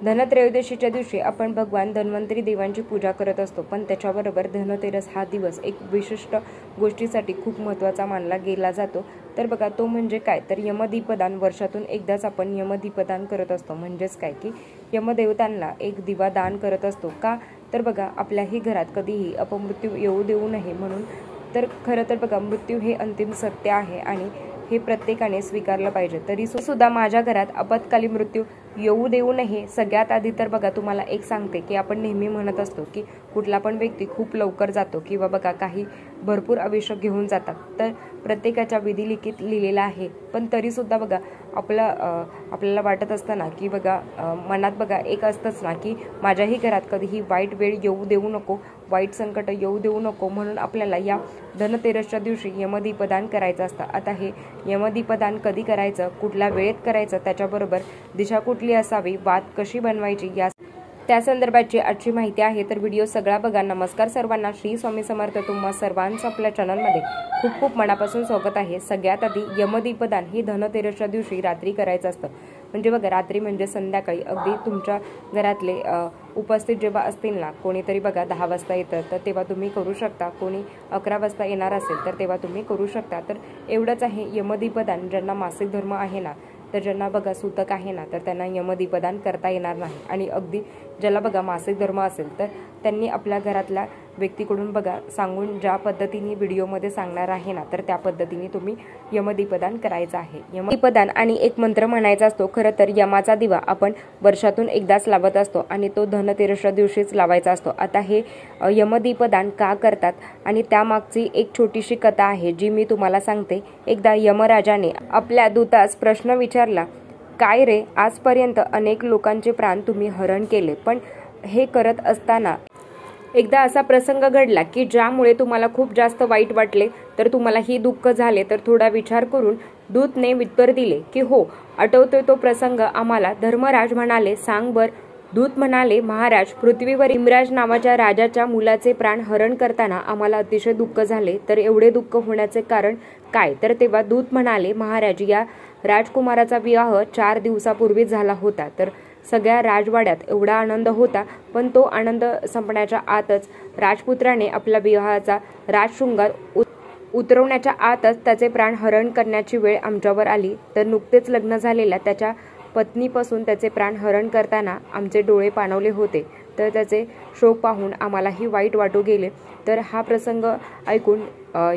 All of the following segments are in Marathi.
धनत्रयोदशीच्या दिवशी आपण भगवान धन्वंतरी देवांची पूजा करत असतो, पण त्याच्याबरोबर धनतेरस हा दिवस एक विशिष्ट गोष्टीसाठी खूप महत्त्वाचा मानला गेला जातो। तर बघा तो म्हणजे काय, तर यमदीपदान वर्षातून एकदाच आपण यमदीपदान करत असतो। म्हणजेच काय की यमदेवतांना एक दिवा दान करत असतो का, तर बघा आपल्याही घरात कधीही अपमृत्यू येऊ देऊ नये म्हणून। तर खरं तर बघा मृत्यू हे अंतिम सत्य आहे आणि हे प्रत्येकाने स्वीकारलं पाहिजे। तरी सुद्धा माझ्या घरात आपत्कालीन मृत्यू येऊ देऊ नये। सगळ्यात आधी तर बघा तुम्हाला एक सांगते की आपण नेहमी म्हणत असतो की कुठला पण व्यक्ती खूप लवकर जातो किंवा बघा काही भरपूर आयुष्य घेऊन जातात, तर प्रत्येकाच्या विधिलिखित लिहिलेला आहे। पण तरी सुद्धा बघा आपल्याला वाटत असतं ना की बघा मनात बघा एक असतंच ना की माझ्याही घरात कधीही वाईट वेळ येऊ देऊ नको, वाईट संकट येऊ देऊ नको, म्हणून आपल्याला या धनतेरसच्या दिवशी यमदीपदान करायचं असतं। आता हे यमदीपदान कधी करायचं, कुठल्या वेळेत करायचं, त्याच्याबरोबर दिशा कुठली असावी, वात कशी बनवायची, त्या संदर्भाची आजची माहिती आहे। तर व्हिडिओ सगळा बघा। नमस्कार सर्वांना, श्री स्वामी समर्थ। तुम्हा सर्वांचं आपल्या चॅनलमध्ये खूप खूप मनापासून स्वागत आहे। सगळ्यात आधी यमदीपदान ही धनतेरसच्या दिवशी रात्री करायचं असतं। म्हणजे बघा रात्री म्हणजे संध्याकाळी अगदी तुमच्या घरातले उपस्थित जेव्हा असतील ना, कोणीतरी बघा 10 वाजता येतं तर तेव्हा तुम्ही करू शकता, कोणी 11 वाजता येणार असेल तर तेव्हा तुम्ही करू शकता। तर एवढंच आहे यमदीपदान। ज्यांना मासिक धर्म आहे ना, तर ज्यांना बघा सूतक आहे ना, तर त्यांना यमदीपदान करता येणार नाही। आणि अगदी ज्याला बघा मासिक धर्म असेल तर त्यांनी आपल्या घरातल्या व्यक्तीकडून बघा सांगून ज्या पद्धतीने व्हिडिओमध्ये सांगणार आहे ना, तर त्या पद्धतीने तुम्ही यमदीपदान करायचं आहे। यमदीपदान आणि एक मंत्र म्हणायचा असतो। खरं तर यमाचा दिवा आपण वर्षातून एकदाच लावत असतो आणि तो धनतेरसच्या दिवशीच लावायचा असतो। आता हे यमदीपदान का करतात आणि त्यामागची एक छोटीशी कथा आहे जी मी तुम्हाला सांगते। एकदा यमराजाने आपल्या दूतास प्रश्न विचारला, काय रे, आजपर्यंत अनेक लोकांचे प्राण तुम्ही हरण केले, पण हे करत असताना एकदा असा प्रसंग घडला की ज्यामुळे तुम्हाला खूप जास्त वाईट वाटले, तर तुम्हालाही दुःख झाले। तर थोडा विचार करून दूतने उत्तर दिले की हो, आठवतोय तो प्रसंग आम्हाला। धर्मराज म्हणाले, सांग बर। दूत म्हणाले, महाराज, पृथ्वीवर यमराज नावाच्या राजाच्या मुलाचे प्राण हरण करताना आम्हाला अतिशय दुःख झाले। तर एवढे दुःख होण्याचे कारण काय? तर तेव्हा दूत म्हणाले, महाराज, या राजकुमाराचा विवाह 4 दिवसापूर्वी झाला होता। तर सगळ्या राजवाड्यात एवढा आनंद होता, पण तो आनंद संपण्याच्या आतच राजपुत्राने आपल्या विवाहाचा राजशृंगार उतरवण्याच्या आतच त्याचे प्राण हरण करण्याची वेळ आमच्यावर आली। तर नुकतेच लग्न झालेल्या त्याच्या पत्नीपासून त्याचे प्राण हरण करताना आमचे डोळे पाणवले होते। तर त्याचे शोक पाहून आम्हालाही वाईट वाटू गेले। तर हा प्रसंग ऐकून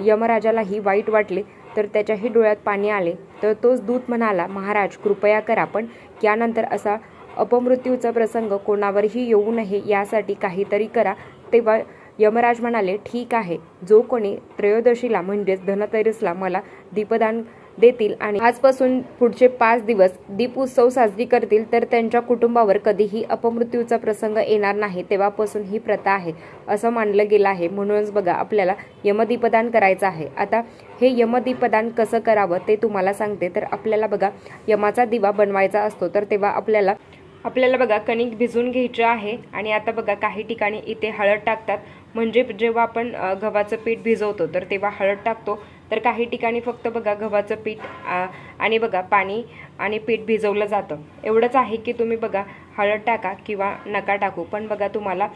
यमराजालाही वाईट वाटले, तर त्याच्याही डोळ्यात पाणी आले। तर तोच दूत म्हणाला, महाराज, कृपया करा, पण यानंतर असा अपमृत्यूचा प्रसंग कोणावरही येऊ नये यासाठी काहीतरी करा। तेव्हा यमराज म्हणाले, ठीक आहे, जो कोणी त्रयोदशीला म्हणजेच धनतेरसला मला दीपदान देतील आणि आजपासून पुढचे 5 दिवस दीप उत्सव साजरी करतील, तर त्यांच्या कुटुंबावर कधीही अपमृत्यूचा प्रसंग येणार नाही। तेव्हापासून ही प्रथा आहे असं मानलं गेलं आहे। म्हणूनच बघा आपल्याला यमदीपदान करायचं आहे। आता हे यमदीपदान कसं करावं ते तुम्हाला सांगते। तर आपल्याला बघा यमाचा दिवा बनवायचा असतो, तर तेव्हा आपल्याला बघा कणिक भिजून घ्यायचे आहे। आणि आता बघा काही ठिकाणी इथे हळद टाकतात, म्हणजे जेव्हा आपण गव्हाचं पीठ भिजवतो तर तेव्हा हळद टाकतो। तर काही ठिकाणी फक्त बघा गव्हाचं पीठ आणि बघा पाणी आणि पीठ भिजवलं जातं। एवढंच आहे की तुम्ही बघा हळद टाका किंवा नका टाकू, पण बघा तुम्हाला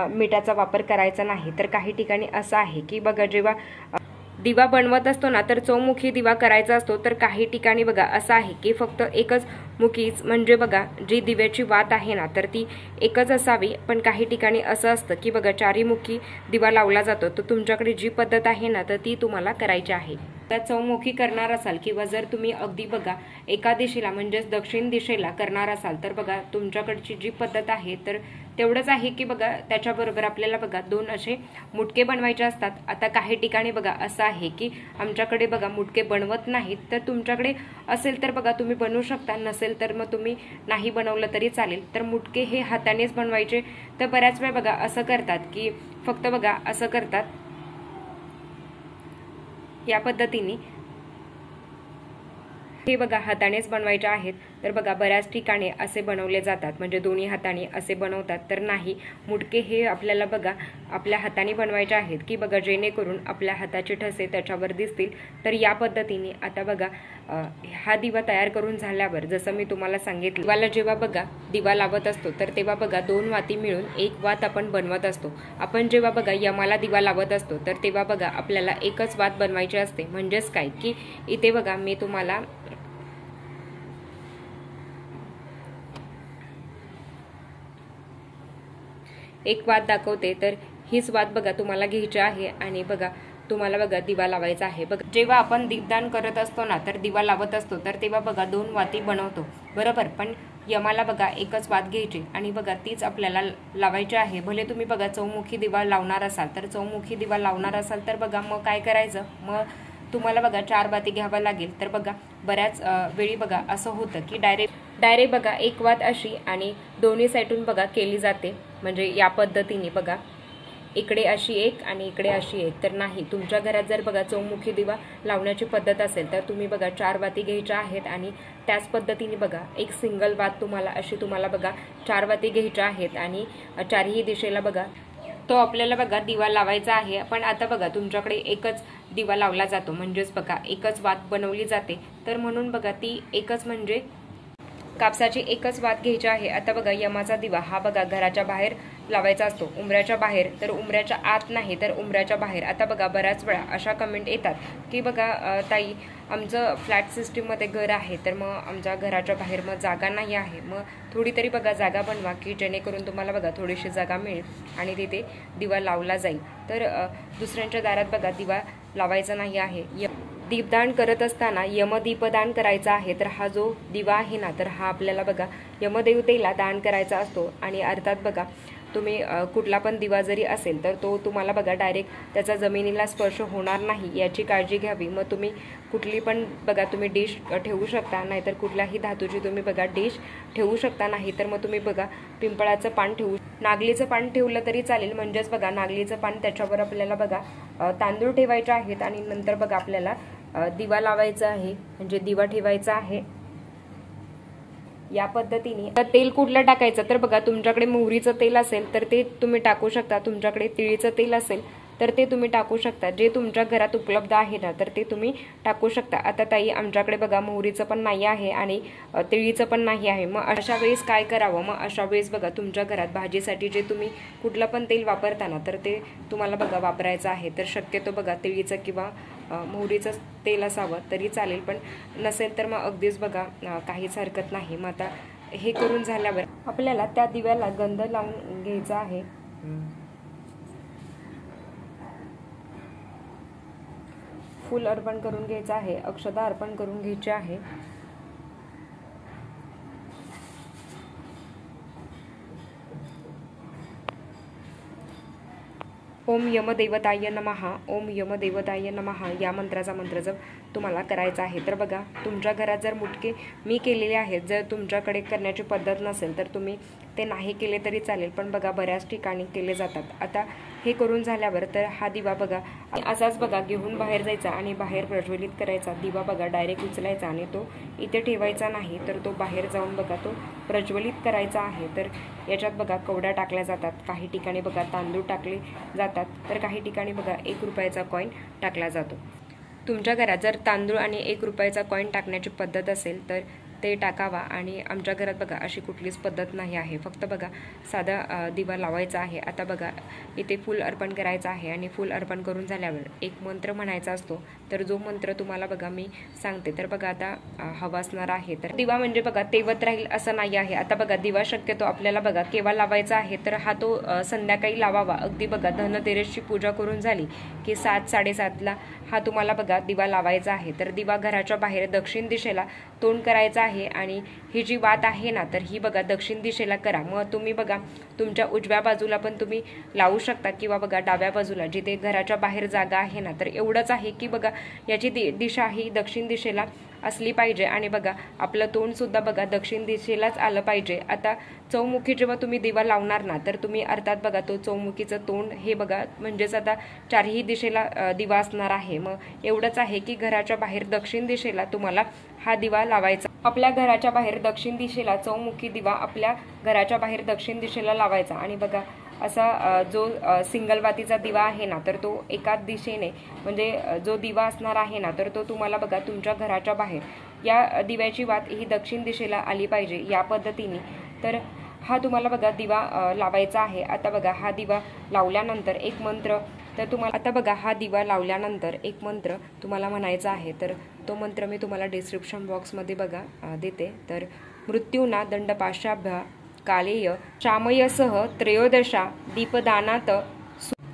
मिठाचा वापर करायचा नाही। तर काही ठिकाणी असं आहे की बघा जेव्हा दिवा बनवत असतो ना, तर चौमुखी दिवा करायचा असतो। तर काही ठिकाणी बघा असं आहे की फक्त एकच मुखीच, म्हणजे बघा जी दिव्याची वात आहे ना, तर ती एकच असावी। पण काही ठिकाणी असं असतं की बघा 4ही मुखी दिवा लावला जातो। तर तुमच्याकडे जी पद्धत आहे ना, तर ती तुम्हाला करायची आहे। तर चौमुखी करणार असाल किंवा जर तुम्ही अगदी बघा एका दिशेला म्हणजेच दक्षिण दिशेला करणार असाल, तर बघा तुमच्याकडची जी पद्धत आहे तर तेवढंच आहे की बघा त्याच्याबरोबर आपल्याला बघा 2 असे मुटके बनवायचे असतात। आता काही ठिकाणी बघा असं आहे की आमच्याकडे बघा मुटके बनवत नाहीत, तर तुमच्याकडे असेल तर बघा तुम्ही बनवू शकता, नसेल तर मग तुम्ही नाही बनवलं तरी चालेल। तर मुटके हे हातानेच बनवायचे। तर बऱ्याच वेळ बघा असं करतात की फक्त बघा असं करतात या पद्धतीने, हे बघा हातानेच बनवायचे आहेत। तर बघा बऱ्याच ठिकाणी असे बनवले जातात, म्हणजे दोन्ही हाताने असे बनवतात, तर नाही, मुटके हे आपल्याला बघा आपल्या हाताने बनवायचे आहेत की बघा जेणेकरून आपल्या हाताचे ठसे त्याच्यावर दिसतील. तर या पद्धतीने आता बघा हा दिवा तयार करून झाल्यावर जसं मी तुम्हाला सांगितलं, दिवाला जेव्हा बघा दिवा लावत असतो तर तेव्हा बघा 2 वाती मिळून एक वात आपण बनवत असतो. आपण जेव्हा बघा यमाला दिवा लावत असतो तर तेव्हा बघा आपल्याला एकच वात बनवायची असते. म्हणजेच काय की इथे बघा मी तुम्हाला एक वात दाखवते. तर हीच वात बघा तुम्हाला घ्यायची आहे आणि बघा तुम्हाला बघा दिवा लावायचा आहे. बघा जेव्हा आपण दीपदान करत असतो ना तर दिवा लावत असतो तर तेव्हा बघा 2 वाती बनवतो, बरोबर. पण यमाला बघा एकच वात घ्यायची आणि बघा तीच आपल्याला लावायची आहे. भले तुम्ही बघा चौमुखी दिवा लावणार असाल तर चौमुखी दिवा लावणार असाल तर बघा मग काय करायचं, मग तुम्हाला बघा 4 वाती घ्यावा लागेल. तर बघा बऱ्याच वेळी बघा असं होतं की डायरेक्ट बघा एक वात अशी आणि दोन्ही साईडून बघा केली जाते, म्हणजे या पद्धतीने बघा इकडे अशी एक आणि इकडे अशी एक. तर नाही, तुमच्या घरात जर बघा चौमुखी दिवा लावण्याची पद्धत असेल तर तुम्ही बघा 4 वाती घ्यायच्या आहेत आणि त्याच पद्धतीने बघा एक सिंगल वात तुम्हाला बघा 4 वाती घ्यायच्या आहेत आणि चारही दिशेला बघा तो आपल्याला बघा दिवा लावायचा आहे. पण आता बघा तुमच्याकडे एकच दिवा लावला जातो, म्हणजेच बघा एकच वात बनवली जाते. तर म्हणून बघा ती एकच म्हणजे कापसाची एकच वात घ्यायची आहे. आता बघा यमाचा दिवा हा बघा घराच्या बाहेर लावायचा असतो, उंबऱ्याच्या बाहेर, तर उंबऱ्याच्या आत नाही तर उंबऱ्याच्या बाहेर. आता बघा बऱ्याच वेळा अशा कमेंट येतात की बघा ताई आमचं फ्लॅट सिस्टीममध्ये घर आहे तर मग आमच्या घराच्या बाहेर मग जागा नाही आहे, मग थोडी तरी बघा जागा बनवा की जेणेकरून तुम्हाला बघा थोडीशी जागा मिळेल आणि तिथे दिवा लावला जाईल. तर दुसऱ्यांच्या दारात बघा दिवा लावायचा नाही आहे. दीपदान करत असताना यमदीपदान करायचा आहे. तर हा जो दिवा आहे ना तर हा आपल्याला बघा यमदेवतेला दान करायचा असतो आणि अर्थात बघा तुम्ही कुठला पण दिवा जरी असेल तर तो तुम्हाला बघा डायरेक्ट त्याचा जमिनीला स्पर्श होणार नाही याची काळजी घ्यावी. मग तुम्ही कुठली पण बघा तुम्ही डिश ठेवू शकता, नाहीतर कुठल्याही धातूची तुम्ही बघा डिश ठेवू शकता. नाही तर मग तुम्ही बघा पिंपळाचं पान नागलीचं पान ठेवलं तरी चालेल. म्हणजेच बघा नागलीचं पान त्याच्यावर आपल्याला बघा तांदूळ ठेवायचे आहेत आणि नंतर बघा आपल्याला दिवा लावायचा आहे, म्हणजे दिवा ठेवायचा आहे या पद्धतीने. तर तेल कुठलं टाकायचं तर बघा तुमच्याकडे मोहरीचं तेल असेल तर ते तुम्ही टाकू शकता, तुमच्याकडे तिळीचं तेल असेल तर ते तुम्ही टाकू शकता, जे तुमच्या घरात उपलब्ध आहे ना तर ते तुम्ही टाकू शकता. आता ताई आमच्याकडे बघा मोहरीचं पण नाही आहे आणि तिळीचं पण नाही आहे, मग अशा वेळेस काय करावं. मग अशा वेळेस बघा तुमच्या घरात भाजीसाठी जे तुम्ही कुठलं पण तेल वापरताना तर ते तुम्हाला बघा वापरायचं आहे. तर शक्यतो बघा तिळीचं किंवा मोहरीचं तेल असावं तरी चालेल, पण नसेल तर मग अगदीच बघा काहीच हरकत नाही. मग आता हे करून झाल्यावर आपल्याला त्या दिव्याला गंध लावून घ्यायचा आहे. फूल अर्पण करून घ्यायचं आहे, अक्षता अर्पण करून घ्यायची आहे. ओम यमदेवताय नमः, ओम यमदेवताय नमः या मंत्राचा मंत्रजप तुम्हाला करायचा आहे. तर बघा तुमच्या घरात जर मुटके मी केलेले आहेत, जर तुमच्याकडे करण्याची पद्धत नसेल तर तुम्ही ते नाही केले तरी चालेल, पण बघा बऱ्याच ठिकाणी केले जातात. आता हे करून झाल्यावर तर हा दिवा बघा असाच बघा घेऊन बाहेर जायचा आणि बाहेर प्रज्वलित करायचा. दिवा बघा डायरेक्ट उचलायचा आणि तो इथे ठेवायचा नाही, तर तो बाहेर जाऊन बघा तो प्रज्वलित करायचा आहे. तर याच्यात बघा कवड्या टाकल्या जातात, काही ठिकाणी बघा तांदूळ टाकले जातात, तर काही ठिकाणी बघा 1 रुपयाचा कॉईन टाकला जातो. तुमच्या घरात जर तांदूळ आणि 1 रुपयाचा कॉईन टाकण्याची पद्धत असेल तर ते टाकावा. आणि आमच्या घरात बघा अशी कुठलीच पद्धत नाही आहे, फक्त बघा साधा दिवा लावायचा आहे. आता बघा इथे फूल अर्पण करायचं आहे आणि फूल अर्पण करून झाल्यावर एक मंत्र म्हणायचा असतो. तर जो मंत्र तुम्हाला बघा मी सांगते, तर बघा आता हवा असणार आहे. तर दिवा म्हणजे बघा तेवत राहील असं नाही आहे. आता बघा दिवा शक्यतो आपल्याला बघा केव्हा लावायचा आहे तर हा तो संध्याकाळी लावावा. अगदी बघा धनतेरसची पूजा करून झाली की 7-7:30ला हा तुम्हाला बघा दिवा लावायचा आहे. तर दिवा घराच्या बाहेर दक्षिण दिशेला तोंड करायचं आहे आणि ही जी वात आहे ना तर ही बघा दक्षिण दिशेला करा. मग तुम्ही बघा तुमच्या उजव्या बाजूला पण तुम्ही लावू शकता किंवा बघा डाव्या बाजूला जिथे घराच्या बाहेर जागा आहे ना. तर एवढंच आहे की बघा याची दिशा ही दक्षिण दिशेला असली पाहिजे आणि बघा आपलं तोंड सुद्धा बघा दक्षिण दिशेलाच आलं पाहिजे. आता चौमुखी जेव्हा तुम्ही दिवा लावणार ना तर तुम्ही अर्थात बघा तो चौमुखीचं तोंड हे बघा म्हणजेच आता चारही दिशेला दिवा असणार आहे. मग एवढंच आहे की घराच्या बाहेर दक्षिण दिशेला तुम्हाला हा दिवा लावायचा. आपल्या घराच्या बाहेर दक्षिण दिशेला चौमुखी दिवा आपल्या घराच्या बाहेर दक्षिण दिशेला लावायचा आणि बघा असा जो सिंगल वातीचा दिवा आहे ना तर तो एकाच दिशेने म्हणजे जो दिवा असणार आहे ना तर तो तुम्हाला बघा तुमच्या घराच्या बाहेर या दिव्याची वात ही दक्षिण दिशेला आली पाहिजे या पद्धतीने। तर हा तुम्हाला बघा दिवा लावायचा आहे। आता बघा हा दिवा लावल्यानंतर एक मंत्र तर तुम्हाला आता बघा हा दिवा लावल्यानंतर एक मंत्र तुम्हाला म्हणायचा आहे। तर तो मंत्र मी तुम्हाला डिस्क्रिप्शन बॉक्समध्ये बघा देते। तर मृत्यूना दंडपाशाभ्य कालेय शामयसह त्रयोदशा दीपदानात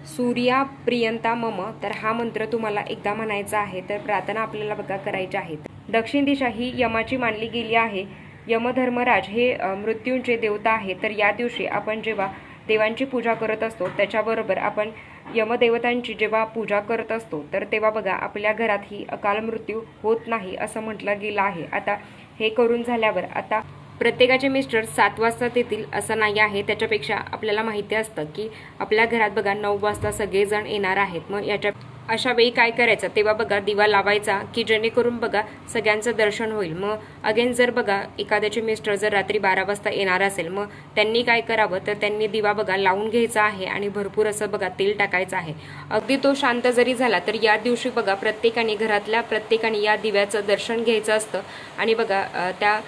सूर्या प्रियंता मम। तर हा मंत्र तुम्हाला एकदा म्हणायचा आहे। तर प्रार्थना आपल्याला बघा करायची आहे। दक्षिण दिशा ही यमाची मानली गेली आहे। यमधर्मराज हे मृत्यूंचे देवता आहे। तर या दिवशी आपण जेव्हा देवांची पूजा करत असतो त्याच्याबरोबर आपण यमदेवतांची जेव्हा पूजा करत असतो तर तेव्हा बघा आपल्या घरात ही अकाल मृत्यू होत नाही असं म्हटलं गेलं आहे। आता हे करून झाल्यावर आता प्रत्येकाचे मिस्टर 7 वाजता येतील असं नाही आहे। त्याच्यापेक्षा आपल्याला माहिती असतं की आपल्या घरात बघा 9 वाजता सगळेजण येणार आहेत। मग याच्या अशा वेळी काय करायचं तेव्हा बघा दिवा लावायचा की जेणेकरून बघा सगळ्यांचं दर्शन होईल। मग अगेन जर बघा एखाद्याचे मिस्टर जर रात्री 12 वाजता येणार असेल मग त्यांनी काय करावं तर त्यांनी दिवा बघा लावून घ्यायचा आहे आणि भरपूर असं बघा तेल टाकायचं आहे। अगदी तो शांत जरी झाला तर या दिवशी बघा प्रत्येकाने घरातल्या प्रत्येकाने या दिव्याचं दर्शन घ्यायचं असतं आणि बघा त्या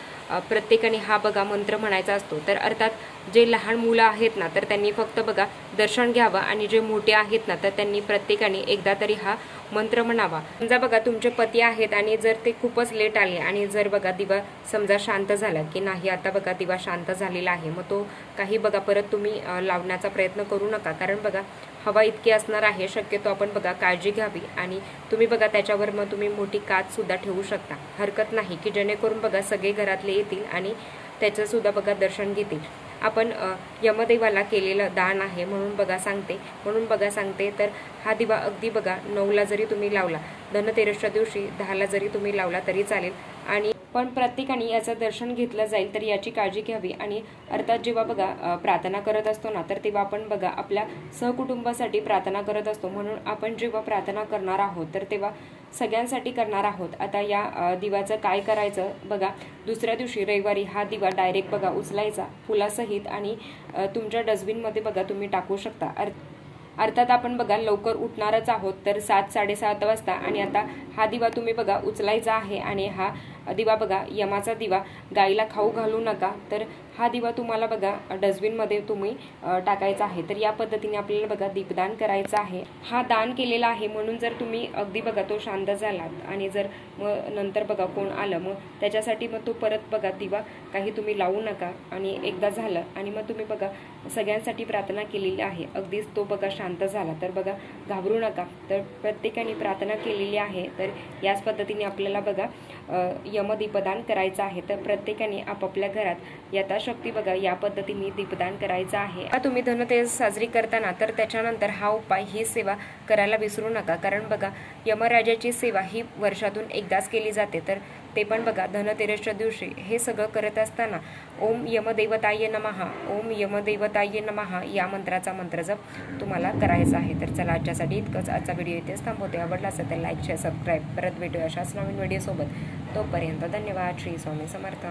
प्रत्येकाने हा बघा मंत्र म्हणायचा असतो। तर अर्थात जे लहान मुलं आहेत ना तर त्यांनी फक्त बघा दर्शन घ्यावं आणि जे मोठे आहेत ना तर त्यांनी प्रत्येकाने एकदा तरी हा मंत्र म्हणावा। समजा बघा तुमचे पती आहेत आणि जर ते खूपच लेट आले आणि जर बघा दिवा समजा शांत झाला की नाही आता बघा दिवा शांत झालेला आहे मग तो काही बघा परत तुम्ही लावण्याचा प्रयत्न करू नका। कारण बघा हवा इतकी असणार आहे शक्यतो आपण बघा काळजी घ्यावी आणि तुम्ही बघा त्याच्यावर मग तुम्ही मोठी काच सुद्धा ठेवू शकता हरकत नाही की जेणेकरून बघा सगळे घरातले येतील आणि त्याचं सुद्धा बघा दर्शन घेतील। आपण यमदेवाला केलेलं दान आहे म्हणून बघा सांगते तर हा दिवा अगदी बघा 9ला जरी तुम्ही लावला धनतेरसच्या दिवशी 10ला जरी तुम्ही लावला तरी चालेल आणि पण प्रत्येकाने याचं दर्शन घेतलं जाईल तर याची काळजी घ्यावी। आणि अर्थात जेव्हा बघा प्रार्थना करत असतो ना तर तेव्हा आपण बघा आपल्या सहकुटुंबासाठी प्रार्थना करत असतो म्हणून आपण जेव्हा प्रार्थना करणार आहोत तर तेव्हा सगळ्यांसाठी करणार आहोत। आता या दिव्याचं काय करायचं बघा दुसऱ्या दिवशी रविवारी हा दिवा डायरेक्ट बघा उचलायचा फुलासहित आणि तुमच्या डस्टबिनमध्ये बघा तुम्ही टाकू शकता। अर्थात आपण बघा लवकर उठणारच आहोत तर 7-7:30 वाजता आणि आता हा दिवा तुम्ही बघा उचलायचा आहे आणि हा दिवा बघा यमाचा दिवा गाईला खाऊ घालू नका। तर हा दिवा तुम्हाला बघा डस्टबिनमध्ये तुम्ही टाकायचा आहे। तर या पद्धतीने आपल्याला बघा दीपदान करायचं आहे। हा दान केलेला आहे म्हणून जर तुम्ही अगदी बघा तो शांत झालात आणि जर मग नंतर बघा कोण आलं मग त्याच्यासाठी मग तो परत बघा दिवा काही तुम्ही लावू नका आणि एकदा झालं आणि मग तुम्ही बघा सगळ्यांसाठी प्रार्थना केलेली आहे अगदीच तो बघा शांत झाला तर बघा घाबरू नका। तर प्रत्येकाने प्रार्थना केलेली आहे तर याच पद्धतीने आपल्याला बघा यमदीपदान करायचं आहे। तर प्रत्येकाने आपापल्या घरात यथाशक्ती बघा या पद्धतीने दीपदान करायचं आहे। तुम्ही धनतेरस साजरी करताना तर त्याच्यानंतर हा उपाय ही सेवा करायला विसरू नका कारण बघा यमराजाची सेवा ही वर्षातून एकदाच केली जाते। तर ते पण बघा धनतेरसच्या दिवशी हे सगळं करत असताना ओम यमदेवताय नमः ओम यमदेवताय नमः या मंत्राचा मंत्रजप तुम्हाला करायचा आहे। तर चला आजच्यासाठी इतकंच। आजचा व्हिडिओ इथेच थांबवते। आवडला असेल तर लाईक शेअर सबस्क्राईब परत भेटूया अशाच नवीन व्हिडिओ सोबत। तोपर्यंत धन्यवाद। श्री स्वामी समर्थ।